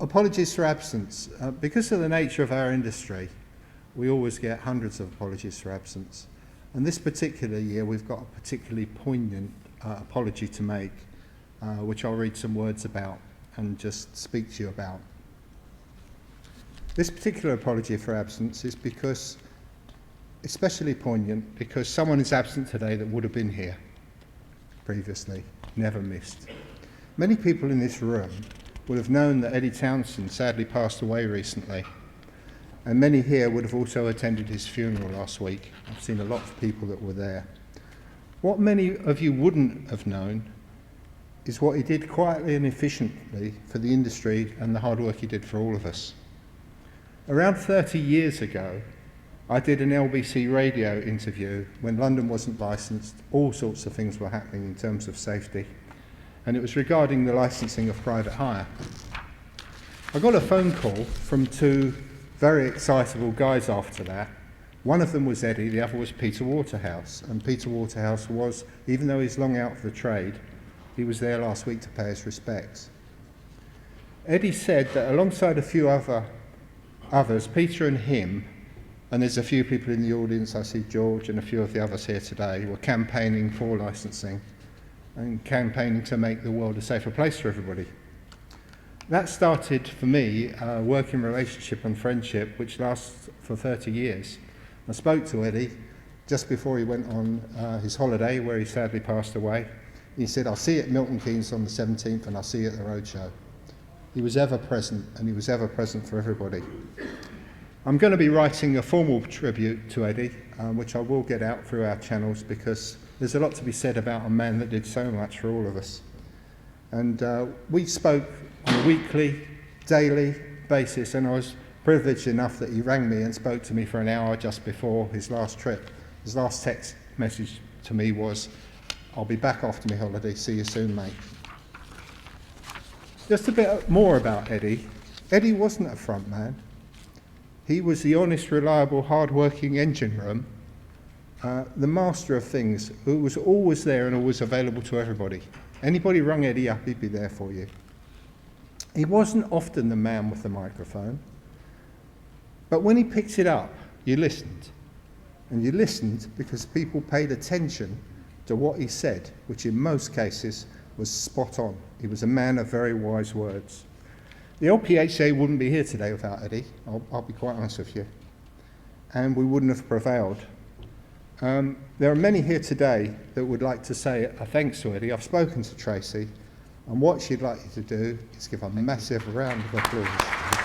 Apologies for absence. Because of the nature of our industry, we always get hundreds of apologies for absence. And this particular year, we've got a particularly poignant apology to make, which I'll read some words about and just speak to you about. This particular apology for absence is especially poignant because someone is absent today that would have been here previously, never missed. Many people in this room would have known that Eddie Townson sadly passed away recently, and many here would have also attended his funeral last week. I've seen a lot of people that were there. What many of you wouldn't have known is what he did quietly and efficiently for the industry and the hard work he did for all of us. Around 30 years ago, I did an LBC radio interview when London wasn't licensed. All sorts of things were happening in terms of safety, and it was regarding the licensing of private hire. I got a phone call from two very excitable guys after that. One of them was Eddie, the other was Peter Waterhouse. And Peter Waterhouse was, even though he's long out of the trade, he was there last week to pay his respects. Eddie said that alongside a few others, Peter and him, and there's a few people in the audience, I see George and a few of the others here today, were campaigning for licensing and campaigning to make the world a safer place for everybody. That started for me a working relationship and friendship which lasts for 30 years. I spoke to Eddie just before he went on his holiday, where he sadly passed away. He said, "I'll see you at Milton Keynes on the 17th and I'll see you at the Road Show." He was ever present, and he was ever present for everybody. I'm going to be writing a formal tribute to Eddie, which I will get out through our channels, because there's a lot to be said about a man that did so much for all of us. And we spoke on a weekly, daily basis, and I was privileged enough that he rang me and spoke to me for an hour just before his last trip. His last text message to me was, "I'll be back after my holiday, see you soon, mate." Just a bit more about Eddie. Eddie wasn't a front man. He was the honest, reliable, hard-working engine room, the master of things, who was always there and always available to everybody. Anybody rung Eddie up, he'd be there for you. He wasn't often the man with the microphone, but when he picked it up, you listened. And you listened because people paid attention to what he said, which in most cases was spot on. He was a man of very wise words. The LPHCA wouldn't be here today without Eddie, I'll be quite honest with you, and we wouldn't have prevailed. There are many here today that would like to say a thanks to Eddie. I've spoken to Tracy, and what she'd like you to do is give a massive round of applause.